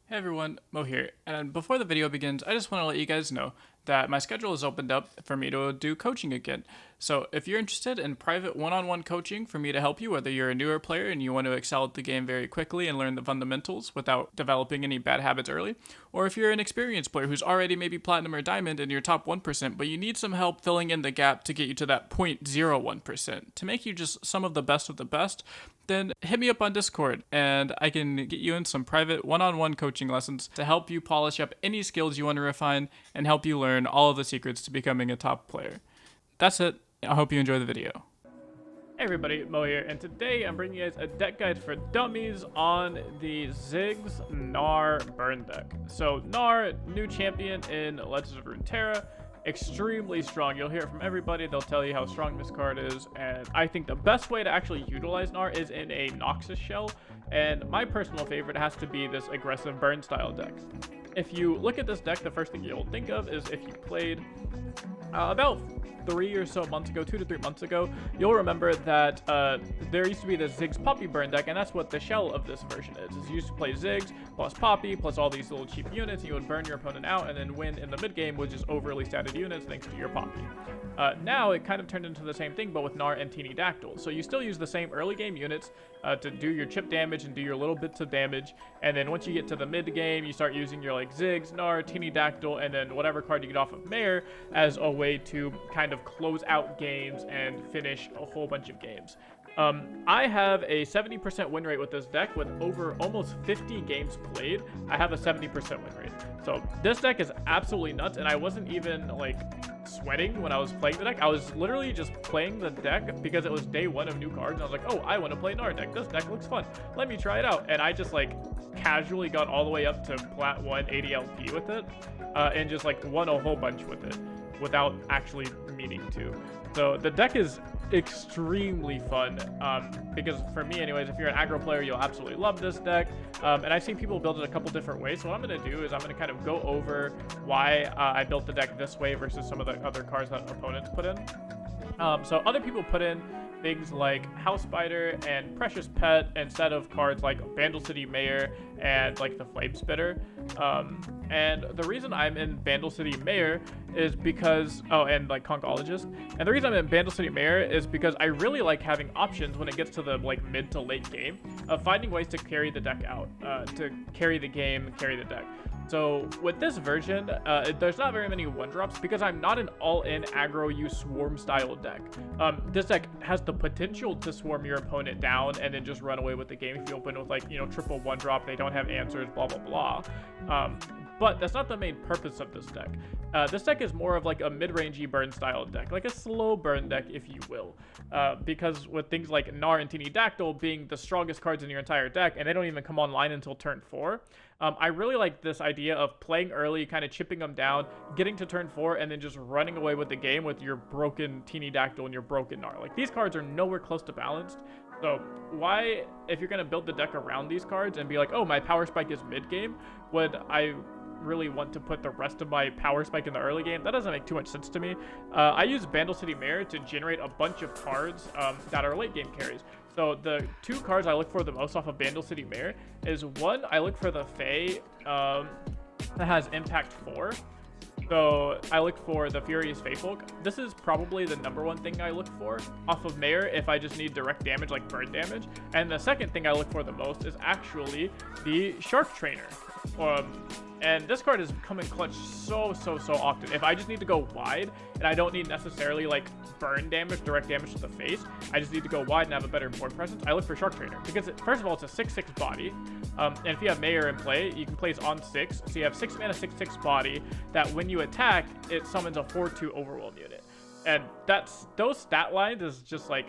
Hey everyone, Mo here, and before the video begins, I just want to let you guys know that my schedule has opened up for me to do coaching again. So if you're interested in private one-on-one coaching for me to help you, whether you're a newer player and you want to excel at the game very quickly and learn the fundamentals without developing any bad habits early, or if you're an experienced player who's already maybe platinum or diamond and you're top 1%, but you need some help filling in the gap to get you to that 0.01%, to make you just some of the best, then hit me up on Discord and I can get you in some private one-on-one coaching lessons to help you polish up any skills you want to refine and help you learn all of the secrets to becoming a top player. That's it. I hope you enjoy the video. Hey everybody, Mo here, and today I'm bringing you guys a deck guide for dummies on the Ziggs Gnar Burn deck. So Gnar, new champion in Legends of Runeterra, extremely strong. You'll hear it from everybody. They'll tell you how strong this card is, and I think the best way to actually utilize Gnar is in a Noxus shell, and my personal favorite has to be this aggressive burn style deck. If you look at this deck, the first thing you'll think of is if you played about 3 or so months ago, 2 to 3 months ago, you'll remember that there used to be the Ziggs Poppy burn deck, and that's what the shell of this version is. You used to play Ziggs plus Poppy plus all these little cheap units, and you would burn your opponent out and then win in the mid game with just overly statted units thanks to your Poppy. Now it kind of turned into the same thing, but with Gnar and Teeny Dactyl. So you still use the same early game units to do your chip damage and do your little bits of damage, and then once you get to the mid game, you start using your like Ziggs, Gnar, Teeny Dactyl, and then whatever card you get off of Mare as a way to kind of close out games and finish a whole bunch of games. I have a 70% win rate with this deck with over almost 50 games played. I have a 70% win rate. So this deck is absolutely nuts, and I wasn't even like sweating when I was playing the deck. I was literally just playing the deck because it was day one of new cards, and I was like, oh, I want to play Gnar deck. This deck looks fun. Let me try it out. And I just like casually got all the way up to plat 1 80 LP with it, and just like won a whole bunch with it without actually meaning to. So the deck is extremely fun, because for me anyways, if you're an aggro player, you'll absolutely love this deck, and I've seen people build it a couple different ways. So what I'm going to do is I'm going to kind of go over why I built the deck this way versus some of the other cards that opponents put in. So other people put in things like House Spider and Precious Pet instead of cards like Bandle City Mayor and like the Flame Spitter. And the reason I'm in Bandle City Mayor is because, and like Concologist. And the reason I'm in Bandle City Mayor is because I really like having options when it gets to the like mid to late game of finding ways to carry the deck out, to carry the game, carry the deck. So with this version, there's not very many 1-drops because I'm not an all-in aggro use swarm style deck. This deck has the potential to swarm your opponent down and then just run away with the game if you open with like, you know, triple 1-drop, they don't have answers, blah, blah, blah. But that's not the main purpose of this deck. This deck is more of like a mid-rangey burn style deck, like a slow burn deck, if you will. Because with things like Gnar and Teeny Dactyl being the strongest cards in your entire deck, and they don't even come online until turn 4, I really like this idea of playing early, kind of chipping them down, getting to turn 4, and then just running away with the game with your broken Teeny Dactyl and your broken Gnar. Like, these cards are nowhere close to balanced. So why, if you're going to build the deck around these cards and be like, oh, my power spike is mid-game, would I really want to put the rest of my power spike in the early game? That doesn't make too much sense to me. I use Bandle City Mayor to generate a bunch of cards that are late game carries. So the 2 cards I look for the most off of Bandle City Mayor is, one, I look for the Fae that has Impact 4. So I look for the Furious Faefolk. This is probably the #1 thing I look for off of Mayor if I just need direct damage, like burn damage. And the second thing I look for the most is actually the Shark Trainer. And this card is coming clutch so often. If I just need to go wide and I don't need necessarily like burn damage, direct damage to the face, I just need to go wide and have a better board presence, I look for Shark Trainer because first of all, it's a 6/6 body, and if you have Mayor in play, you can place on 6, so you have 6 mana 6/6 body that when you attack, it summons a 4/2 overwhelm unit, and those stat lines is just like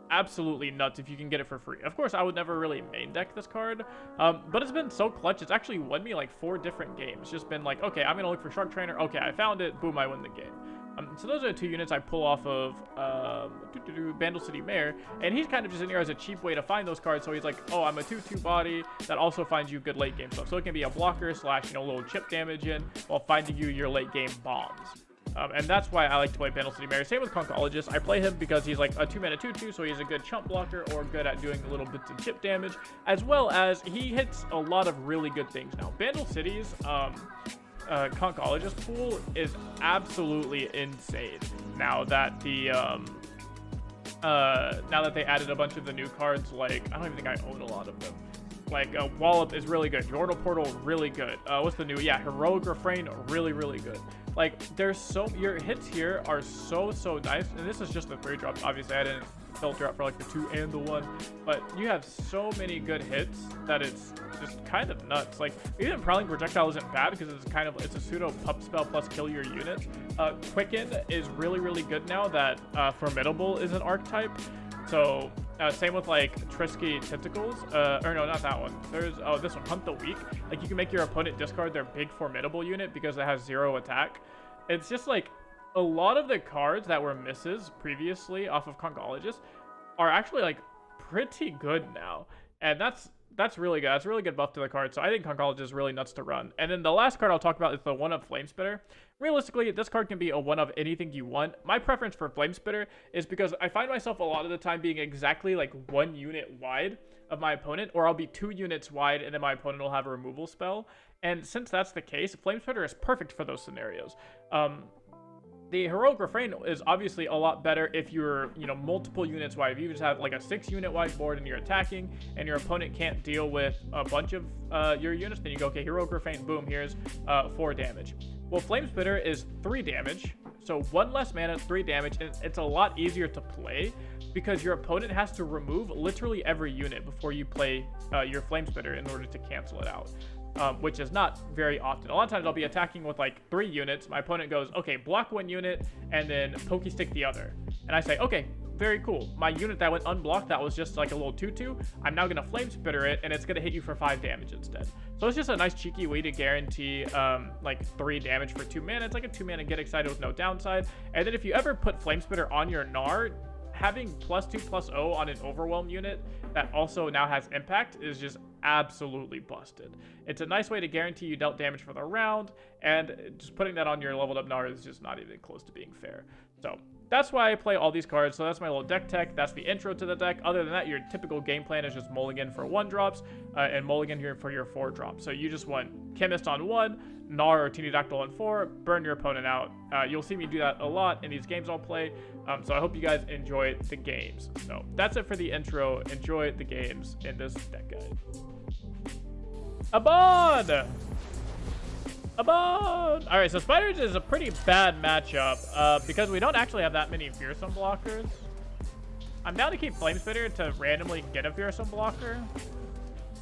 absolutely nuts if you can get it for free. Of course, I would never really main deck this card, but it's been so clutch. It's actually won me like 4 different games. Just been like, okay, I'm gonna look for Shark Trainer. Okay, I found it. Boom, I win the game. So those are the 2 units I pull off of Bandle City Mayor, and he's kind of just in here as a cheap way to find those cards. So he's like, oh, I'm a 2/2 body that also finds you good late game stuff. So it can be a blocker / little chip damage in while finding you your late game bombs. And that's why I like to play Bandle City Mary. Same with Concologist. I play him because he's like a 2-mana 2/2, so he's a good chump blocker or good at doing little bits of chip damage, as well as he hits a lot of really good things. Now, Bandle City's Concologist pool is absolutely insane now that the now that they added a bunch of the new cards. Like, I don't even think I own a lot of them. Like, Wallop is really good. Yordle Portal, really good. What's the new? Yeah, Heroic Refrain, really, really good. Like, there's so... Your hits here are so nice. And this is just the 3-drop. Obviously, I didn't filter up for, like, the 2 and the 1. But you have so many good hits that it's just kind of nuts. Like, even Prowling Projectile isn't bad because it's kind of... It's a pseudo pup spell plus kill your units. Quicken is really, really good now that Formidable is an archetype. So... same with like Trisky Tentacles, or no, not that one. There's this one, Hunt the Weak. Like, you can make your opponent discard their big Formidable unit because it has 0 attack. It's just like a lot of the cards that were misses previously off of Concologist are actually like pretty good now, and that's really good. That's a really good buff to the card. So I think Concologist is really nuts to run. And then the last card I'll talk about is the 1-of Flamespitter. Realistically, this card can be a 1 of anything you want. My preference for Flamespitter is because I find myself a lot of the time being exactly like 1 unit wide of my opponent, or I'll be 2 units wide and then my opponent will have a removal spell. And since that's the case, Flamespitter is perfect for those scenarios. The Heroic Refrain is obviously a lot better if you're, you know, multiple units wide. If you just have like a 6-unit wide board and you're attacking and your opponent can't deal with a bunch of your units, then you go, okay, Heroic Refrain, boom, here's 4 damage. Well, Flamespitter is 3 damage, so 1 less mana, 3 damage, and it's a lot easier to play because your opponent has to remove literally every unit before you play your Flamespitter in order to cancel it out. Which is not very often. A lot of times I'll be attacking with like 3 units. My opponent goes, okay, block 1 unit and then Pokestick the other. And I say, okay, very cool. My unit that went unblocked, that was just like a little 2/2. I'm now going to Flamespitter it, and it's going to hit you for 5 damage instead. So it's just a nice cheeky way to guarantee like 3 damage for 2 mana. It's like a 2 mana get excited with no downside. And then if you ever put Flamespitter on your Gnar, having +2/+0 on an Overwhelm unit that also now has impact is just absolutely busted. It's a nice way to guarantee you dealt damage for the round, and just putting that on your leveled up Gnar is just not even close to being fair. So that's why I play all these cards. So that's my little deck tech. That's the intro to the deck. Other than that, your typical game plan is just mulligan for 1-drops and mulligan here for your 4-drops. So you just want Chemist on 1, Gnar or Teeny-Dactyl on 4, burn your opponent out. You'll see me do that a lot in these games I'll play. So I hope you guys enjoy the games. So that's it for the intro. Enjoy the games in this deck guide. Abon! Abon! Alright, so Spiders is a pretty bad matchup because we don't actually have that many Fearsome blockers. I'm down to keep Flamespitter to randomly get a Fearsome blocker.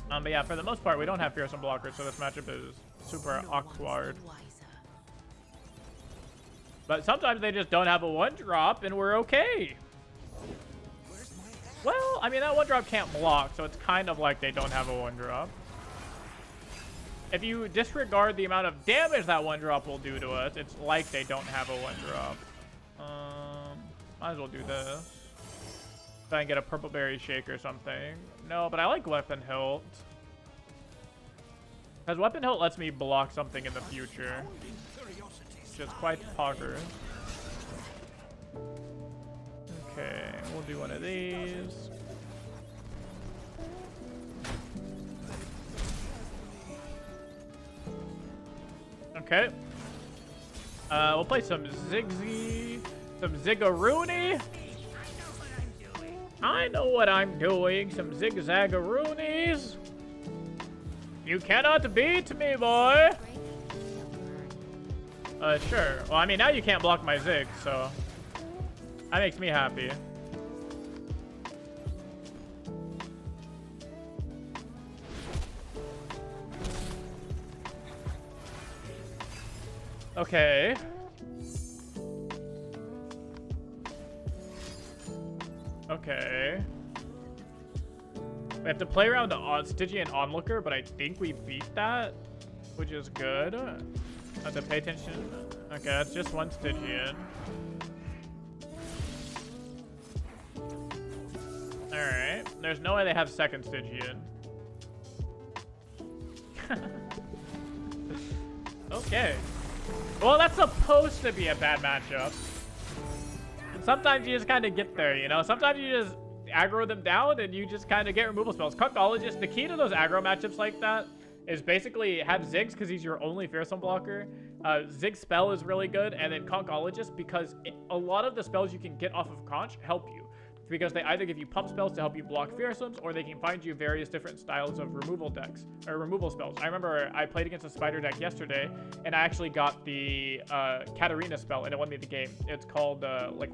But yeah, for the most part, we don't have Fearsome blockers, so this matchup is super awkward. But sometimes they just don't have a 1-drop, and we're okay. Well, I mean, that 1-drop can't block, so it's kind of like they don't have a 1-drop. If you disregard the amount of damage that 1-drop will do to us, it's like they don't have a 1-drop. Might as well do this. Try and get a Purple Berry Shake or something. No, but I like Weapon Hilt. Because Weapon Hilt lets me block something in the future. Which is quite poggers. Okay, we'll do one of these. Okay. We'll play some Ziggaroony. I know what I'm doing. Some Zigzagaroonies. You cannot beat me, boy. Sure. Well, I mean, now you can't block my Zig, so that makes me happy. Okay. Okay. We have to play around on Stygian Onlooker, but I think we beat that, which is good. I have to pay attention. Okay, that's just 1 Stygian. Alright. There's no way they have 2nd Stygian. Okay. Well, that's supposed to be a bad matchup. Sometimes you just kind of get there, you know? Sometimes you just aggro them down and you just kind of get removal spells. Concologist, the key to those aggro matchups like that is basically have Ziggs because he's your only fearsome blocker. Ziggs spell is really good, and then Concologist because a lot of the spells you can get off of Conch help you. Because they either give you pump spells to help you block fearsomes, or they can find you various different styles of removal decks, or removal spells. I remember I played against a spider deck yesterday, and I actually got the Katarina spell, and it won me the game. It's called, like,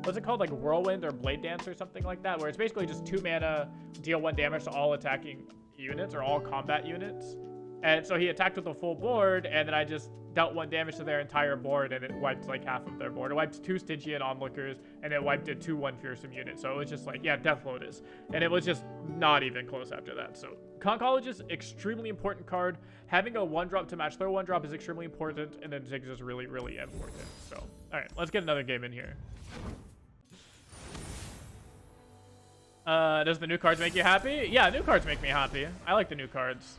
what's it called? Like Whirlwind or Blade Dance or something like that, where it's basically just 2 mana, deal 1 damage to all attacking units, or all combat units. And so he attacked with a full board, and then I just dealt 1 damage to their entire board, and it wiped like half of their board. It wiped 2 Stygian onlookers, and it wiped a 2/1 fearsome unit. So it was just like, yeah, Death Lotus. And it was just not even close after that. So Concologist, extremely important card. Having a 1-drop to match their 1-drop is extremely important, and then Ziggs is really, really important. So, all right, let's get another game in here. Does the new cards make you happy? Yeah, new cards make me happy. I like the new cards.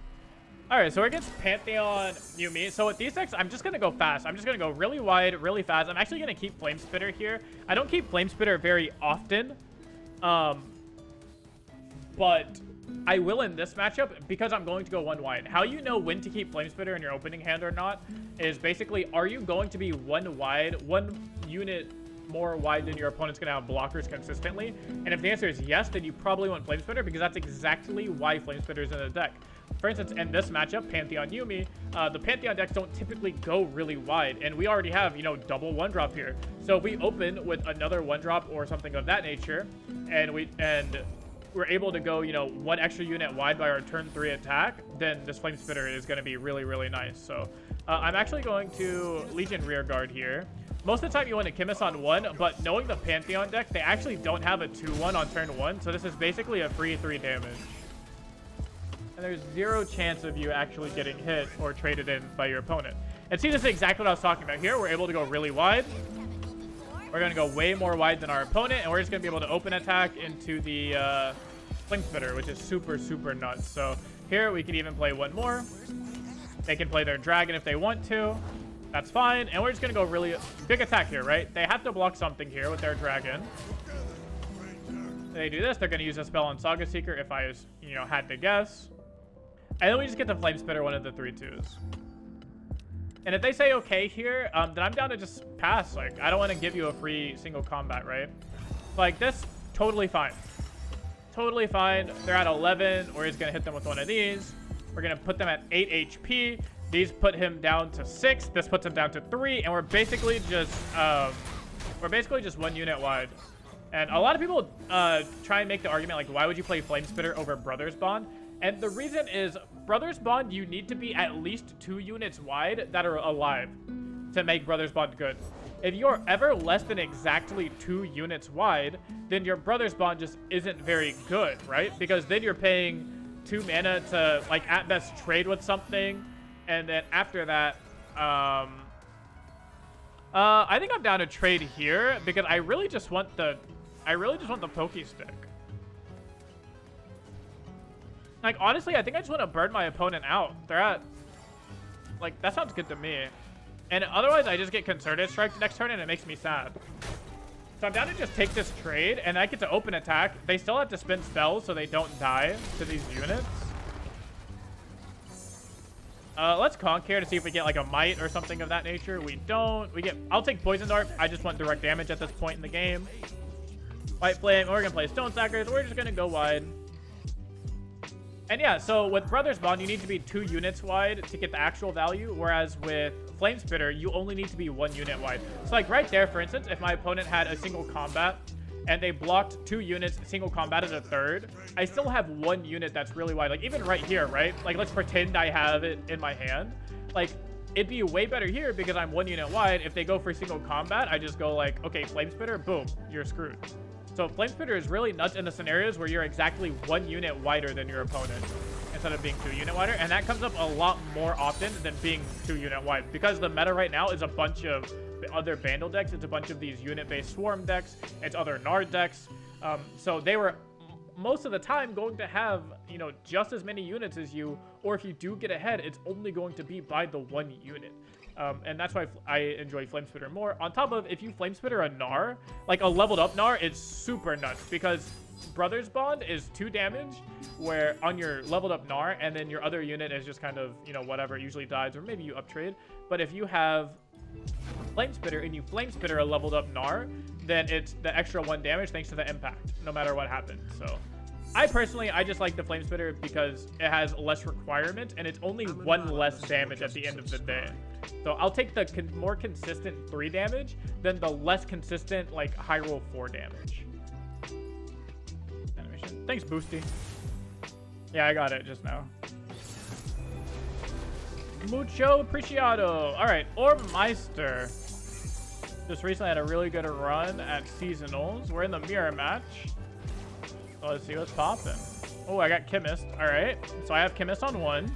All right, so we're against Pantheon Yumi. So with these decks, I'm just going to go fast. I'm just going to go really wide, really fast. I'm actually going to keep Flame Spitter here. I don't keep Flame Spitter very often, but I will in this matchup because I'm going to go 1 wide. How you know when to keep Flame Spitter in your opening hand or not is basically, are you going to be 1 wide, 1 unit more wide than your opponent's going to have blockers consistently? And if the answer is yes, then you probably want Flame Spitter because that's exactly why Flame Spitter is in the deck. For instance, in this matchup, Pantheon Yumi, the Pantheon decks don't typically go really wide, and we already have, you know, double 1-drop here. So if we open with another 1-drop or something of that nature, and we're able to go, you know, 1 extra unit wide by our turn 3 attack, then this Flame Spitter is going to be really, really nice. So I'm actually going to Legion Rearguard here. Most of the time you want to Chemist on 1, but knowing the Pantheon deck, they actually don't have a 2/1 on turn 1, so this is basically a free 3 damage. And there's 0 chance of you actually getting hit or traded in by your opponent. And see, this is exactly what I was talking about here. We're able to go really wide. We're going to go way more wide than our opponent, and we're just going to be able to open attack into the Flame Spitter, which is super, super nuts. So here we can even play 1 more. They can play their dragon if they want to. That's fine. And we're just going to go really big attack here, right? They have to block something here with their dragon. They do this. They're going to use a spell on Saga Seeker if I, you know, had to guess. And then we just get the Flame Spitter, one of the 3/2s. And if they say okay here, then I'm down to just pass. Like, I don't want to give you a free single combat, right? Like, this, totally fine. Totally fine. They're at 11. We're just going to hit them with one of these. We're going to put them at 8 HP. These put him down to 6. This puts him down to 3. And we're basically just 1 unit wide. And a lot of people try and make the argument, like, why would you play Flame Spitter over Brothers Bond? And the reason is, Brothers Bond, you need to be at least 2 units wide that are alive to make Brothers Bond good. If you're ever less than exactly 2 units wide, then your Brothers Bond just isn't very good, right? Because then you're paying 2 mana to, like, at best trade with something. And then after that, I think I'm down to trade here because I really just want the Poke Stick. Like, honestly, I think I just want to burn my opponent out. They're at, like, that sounds good to me. And otherwise, I just get Concerted Strike next turn, and it makes me sad. So I'm down to just take this trade, and I get to open attack. They still have to spend spells so they don't die to these units. Let's conk here to see if we get, like, a Might or something of that nature. We don't. I'll take Poison Dart. I just want direct damage at this point in the game. White Flame. We're going to play Stone Stackers. We're just going to go wide. And yeah, so with Brothers Bond, you need to be 2 units wide to get the actual value, whereas with Flame Spitter, you only need to be 1 unit wide. So like right there, for instance, if my opponent had a single combat and they blocked 2 units, single combat as a 3rd, I still have 1 unit that's really wide. Like even right here, right? Like let's pretend I have it in my hand. Like it'd be way better here because I'm 1 unit wide. If they go for single combat, I just go like, okay, Flame Spitter, boom, you're screwed. So Flame Spitter is really nuts in the scenarios where you're exactly 1 unit wider than your opponent instead of being 2 unit wider. And that comes up a lot more often than being 2 unit wide because the meta right now is a bunch of other Vandal decks. It's a bunch of these unit-based Swarm decks. It's other Nard decks. So they were most of the time going to have, you know, just as many units as you, or if you do get ahead, it's only going to be by the 1 unit. And that's why I enjoy Flame Spitter more. On top of, if you Flame Spitter a Gnar, like a leveled up Gnar, it's super nuts because Brothers Bond is 2 damage where on your leveled up Gnar, and then your other unit is just kind of, you know, whatever, usually dies, or maybe you uptrade. But if you have Flame Spitter and you Flame Spitter a leveled up Gnar, then it's the extra 1 damage thanks to the impact, no matter what happens. So I just like the Flame Spitter because it has less requirement and it's only 1 less damage at the end of the day. So I'll take the more consistent 3 damage than the less consistent, like, high roll 4 damage. Animation. Thanks, Boosty. Yeah, I got it just now. Mucho apreciado. All right, Orbmeister. Just recently had a really good run at Seasonals. We're in the mirror match. So let's see what's popping. Oh, I got Chemist. All right, so I have Chemist on 1.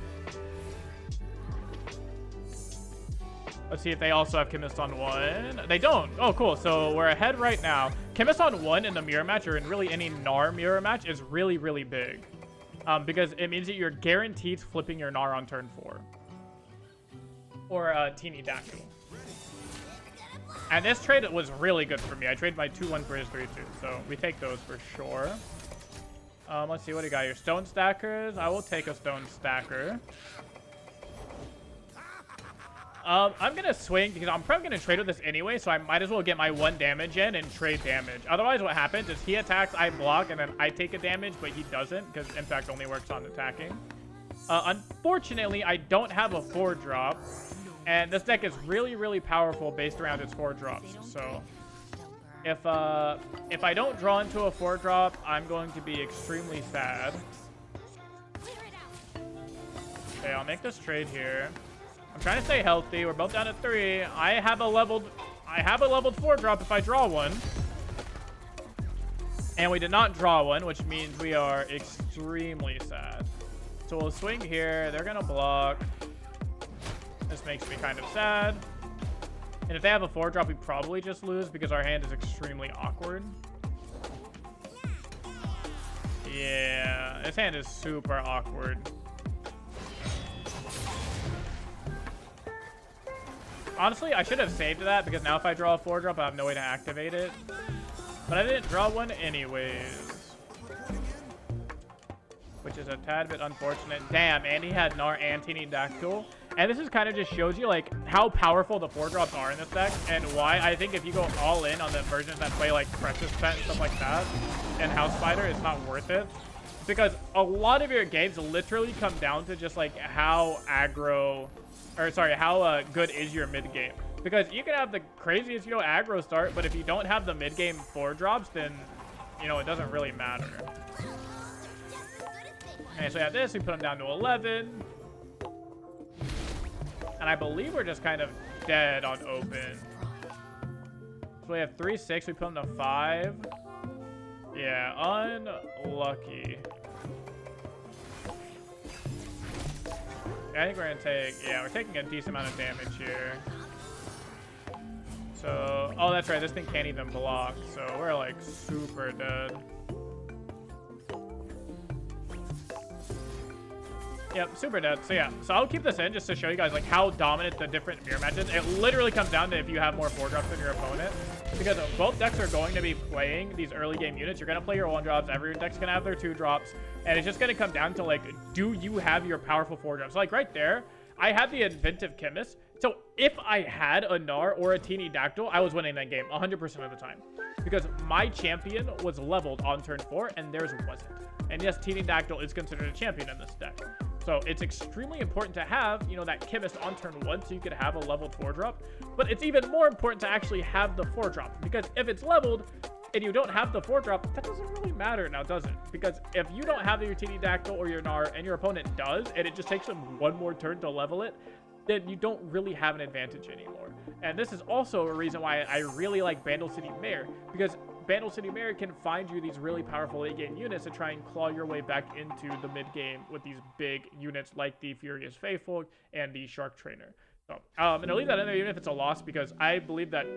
Let's see if they also have Chemist on 1. They don't. Oh, cool. So we're ahead right now. Chemist on 1 in the mirror match, or in really any Gnar mirror match, is really, really big. Because it means that you're guaranteed flipping your Gnar on turn 4. Or Teeny Dactyl. And this trade was really good for me. I traded my 2-1 for his 3-2. So we take those for sure. Let's see what he got here. Stone Stackers. I will take a Stone Stacker. I'm going to swing because I'm probably going to trade with this anyway, so I might as well get my 1 damage in and trade damage. Otherwise, what happens is he attacks, I block, and then I take a damage, but he doesn't because Impact only works on attacking. Unfortunately, I don't have a 4-drop, and this deck is really, really powerful based around its 4-drops. So if I don't draw into a 4-drop, I'm going to be extremely sad. Okay, I'll make this trade here. I'm trying to stay healthy. We're both down at 3. I have a leveled 4-drop if I draw one. And we did not draw one, which means we are extremely sad. So we'll swing here. They're gonna block. This makes me kind of sad. And if they have a 4-drop, we probably just lose because our hand is extremely awkward. Yeah, this hand is super awkward. Honestly, I should have saved that because now if I draw a 4-drop, I have no way to activate it. But I didn't draw one anyways, which is a tad bit unfortunate. Damn, and he had Gnar and Teeny Dactyl. And this is kind of just shows you like how powerful the 4-drops are in this deck and why I think if you go all in on the versions that play like Precious Pet and stuff like that and House Spider, it's not worth it. Because a lot of your games literally come down to just like how good is your mid game. Because you can have the craziest, you know, aggro start, but if you don't have the mid game 4-drops, then, you know, it doesn't really matter. Okay, so we have this, we put him down to 11. And I believe we're just kind of dead on open. So we have 3-6, we put him to 5. Yeah, unlucky. I think we're gonna take, yeah, we're taking a decent amount of damage here. So, oh, that's right, this thing can't even block, so we're like super dead. Yep, super dead. So yeah, so I'll keep this in just to show you guys like how dominant the different mirror matches. It literally comes down to if you have more 4-drops than your opponent. Because both decks are going to be playing these early game units. You're going to play your 1-drops. Every deck's going to have their 2-drops. And it's just going to come down to like, do you have your powerful 4-drops? So like right there, I had the Inventive Chemist. So if I had a Gnar or a Teeny Dactyl, I was winning that game 100% of the time. Because my champion was leveled on turn 4 and theirs wasn't. And yes, Teeny Dactyl is considered a champion in this deck. So it's extremely important to have, you know, that Chemist on turn 1 so you could have a leveled 4-drop. But it's even more important to actually have the 4-drop. Because if it's leveled and you don't have the 4-drop, that doesn't really matter now, does it? Because if you don't have your Teeny Dactyl or your Gnar and your opponent does, and it just takes them 1 more turn to level it, then you don't really have an advantage anymore. And this is also a reason why I really like Vandal City Mare, because Vandal City Mare can find you these really powerful late game units to try and claw your way back into the mid game with these big units like the Furious Faithful and the Shark Trainer. So, and I'll leave that in there even if it's a loss, because I believe that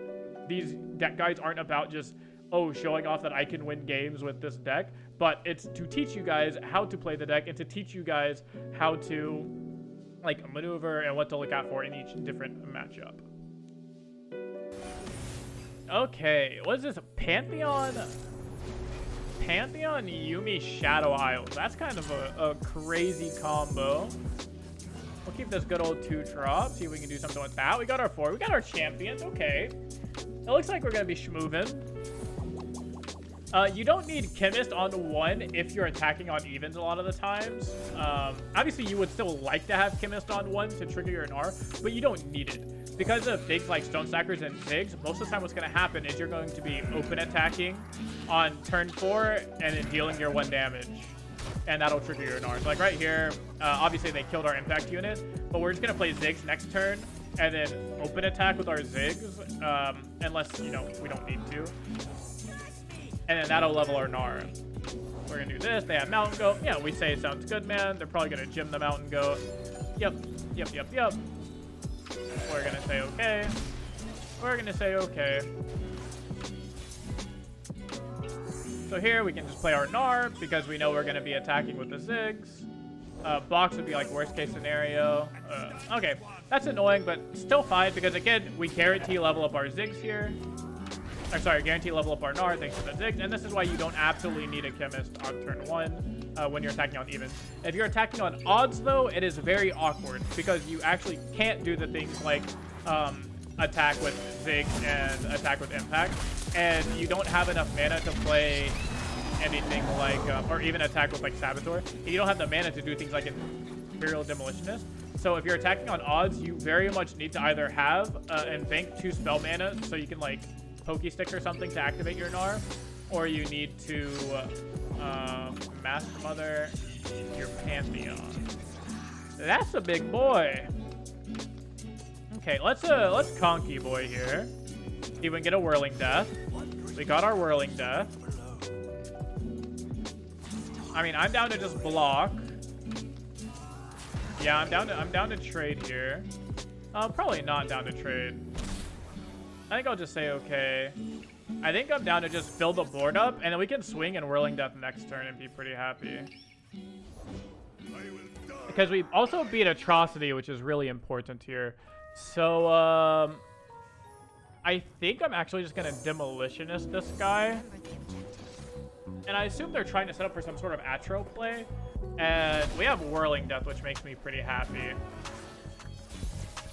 these deck guides aren't about just, oh, showing off that I can win games with this deck, but it's to teach you guys how to play the deck and to teach you guys how to like maneuver and what to look out for in each different matchup. Okay, what is this? Pantheon Yumi Shadow Isles. That's kind of a crazy combo. We'll keep this good old 2-drop. See if we can do something with that. We got our 4. We got our champions. Okay. It looks like we're going to be schmoovin'. You don't need Chemist on 1 if you're attacking on evens a lot of the times. Obviously, you would still like to have Chemist on 1 to trigger your Gnar, but you don't need it. Because of things like Stone Stackers and Ziggs, most of the time what's going to happen is you're going to be open attacking on turn 4 and then dealing your 1 damage. And that'll trigger your Gnar. So like right here, obviously they killed our impact unit, but we're just going to play Ziggs next turn and then open attack with our Ziggs, unless, you know, we don't need to. And then that'll level our Gnar. We're going to do this. They have Mountain Goat. Yeah, we say sounds good, man. They're probably going to gym the Mountain Goat. Yep. We're going to say okay. We're going to say okay. So here we can just play our Gnar because we know we're going to be attacking with the Ziggs. Box would be like worst case scenario. Okay, that's annoying, but still fine because again, we guarantee level up our Ziggs here. Or sorry, guarantee level up our Gnar thanks to the Ziggs. And this is why you don't absolutely need a Chemist on turn 1 when you're attacking on evens. If you're attacking on odds though, it is very awkward because you actually can't do the things like attack with Ziggs and attack with impact. And you don't have enough mana to play anything like, or even attack with like Saboteur. And you don't have the mana to do things like Imperial Demolitionist. So if you're attacking on odds, you very much need to either have and bank 2 spell mana so you can like Pokey Stick or something to activate your Gnar, or you need to Master Mother your Pantheon. That's a big boy. Okay, let's Conky boy here. See if we can get a Whirling Death. We got our Whirling Death. I mean, I'm down to just block. Yeah, I'm down to trade here. Probably not down to trade. I think I'll just say okay. I think I'm down to just fill the board up, and then we can swing and Whirling Death next turn and be pretty happy. Because we also beat Atrocity, which is really important here. So, I think I'm actually just going to Demolitionist this guy. And I assume they're trying to set up for some sort of Atro play. And we have Whirling Death, which makes me pretty happy.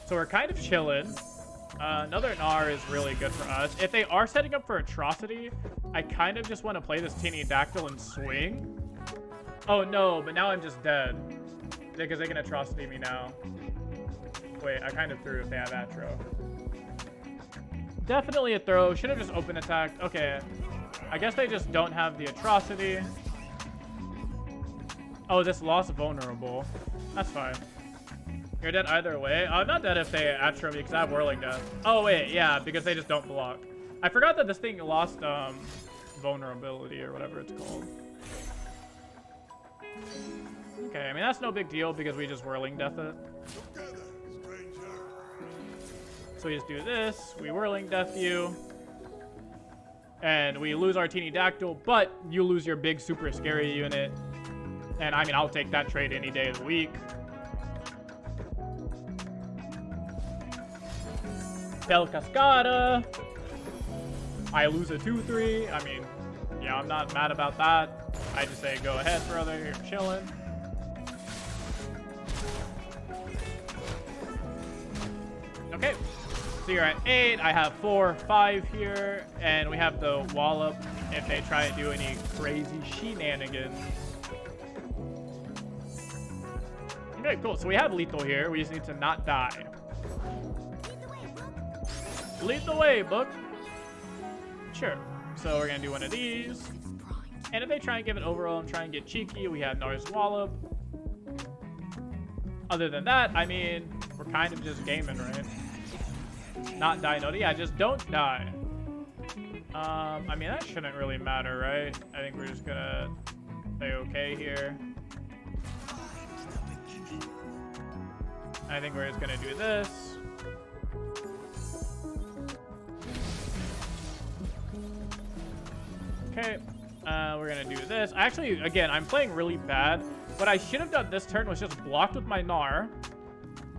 So we're kind of chilling. Another Gnar is really good for us. If they are setting up for Atrocity, I kind of just want to play this Teeny Dactyl and swing. Oh no, but now I'm just dead. Because they can Atrocity me now. Wait, I kind of threw if they have Atro. Definitely a throw. Should have just open attacked. Okay. I guess they just don't have the Atrocity. Oh, this lost vulnerable. That's fine. You're dead either way. I'm not dead if they Atro me because I have Whirling Death. Oh, wait. Yeah, because they just don't block. I forgot that this thing lost vulnerability or whatever it's called. Okay, I mean, that's no big deal because we just Whirling Death it. So we just do this. We Whirling Death you. And we lose our Teeny Dactyl, but you lose your big super scary unit. And I mean, I'll take that trade any day of the week. Bel Cascada. I lose a 2-3. I mean, yeah, I'm not mad about that. I just say, go ahead, brother. You're chilling. Okay. So you're at 8. I have 4, 5 here. And we have the Wallop if they try to do any crazy shenanigans. Okay, cool. So we have lethal here. We just need to not die. Lead the way, book. Sure. So we're going to do one of these. And if they try and give it overall and try and get cheeky, we have Gnar's Wallop. Other than that, I mean, we're kind of just gaming, right? Not die, no. Yeah, just don't die. I mean, that shouldn't really matter, right? I think we're just going to say okay here. I think we're just going to do this. Okay, we're gonna do this. Actually, again, I'm playing really bad. What I should have done this turn was just blocked with my Gnar,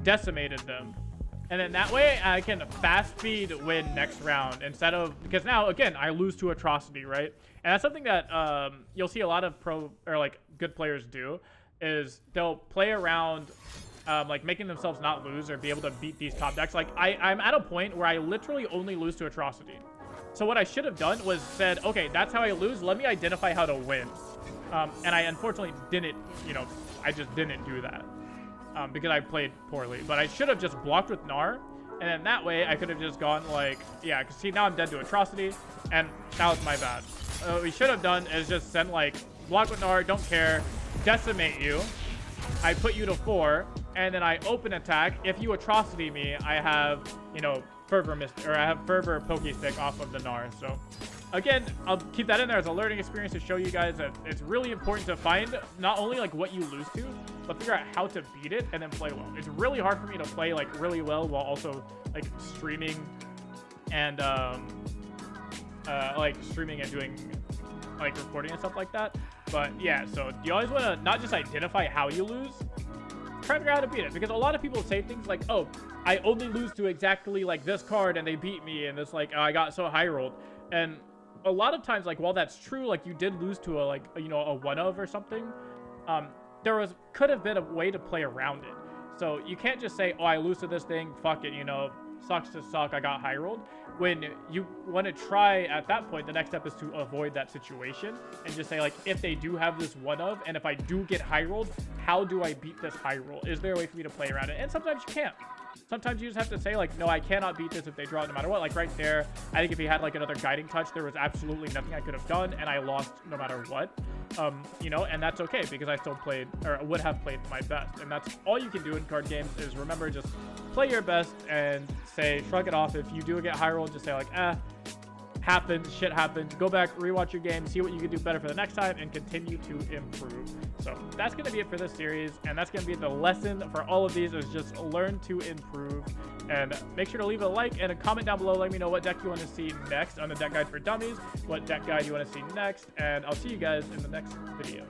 decimated them. And then that way I can fast speed win next round instead of, because now again I lose to Atrocity, right? And that's something that you'll see a lot of good players do, is they'll play around like making themselves not lose or be able to beat these top decks. Like I'm at a point where I literally only lose to Atrocity. So what I should have done was said, okay, that's how I lose. Let me identify how to win. And I unfortunately didn't, I just didn't do that. Because I played poorly. But I should have just blocked with Gnar, and then that way I could have just gone like, yeah, because see, now I'm dead to Atrocity, and that was my bad. What we should have done is just send like, block with Gnar, don't care, decimate you, I put you to 4, and then I open attack. If you Atrocity me, I have, Fervor I have Fervor Pokestick off of the Gnar. So again, I'll keep that in there as a learning experience to show you guys that it's really important to find not only like what you lose to, but figure out how to beat it and then play well. It's really hard for me to play like really well while also like streaming and doing like recording and stuff like that. But yeah, so you always want to not just identify how you lose, try to figure out how to beat it, because a lot of people say things like, oh, I only lose to exactly like this card and they beat me, and it's like, oh, I got so high rolled. And a lot of times, like, while that's true, like you did lose to a a one of or something, there could have been a way to play around it. So you can't just say, oh, I lose to this thing, fuck it, sucks to suck, I got high rolled. When you want to try at that point, the next step is to avoid that situation and just say, like, if they do have this one of, and if I do get high rolled, how do I beat this high roll? Is there a way for me to play around it? And sometimes you can't. Sometimes you just have to say, like, no, I cannot beat this if they draw it no matter what. Like right there, I think if he had like another guiding touch, there was absolutely nothing I could have done, and I lost no matter what. And that's okay, because I still played, or would have played my best. And that's all you can do in card games, is remember, just play your best and say, shrug it off. If you do get high roll, just say like, happens, shit happens. Go back, rewatch your game, see what you can do better for the next time, and continue to improve. So that's going to be it for this series, and that's going to be the lesson for all of these, is just learn to improve. And make sure to leave a like and a comment down below. Let me know what deck you want to see next on the Deck Guide for Dummies, what deck guide you want to see next, and I'll see you guys in the next video.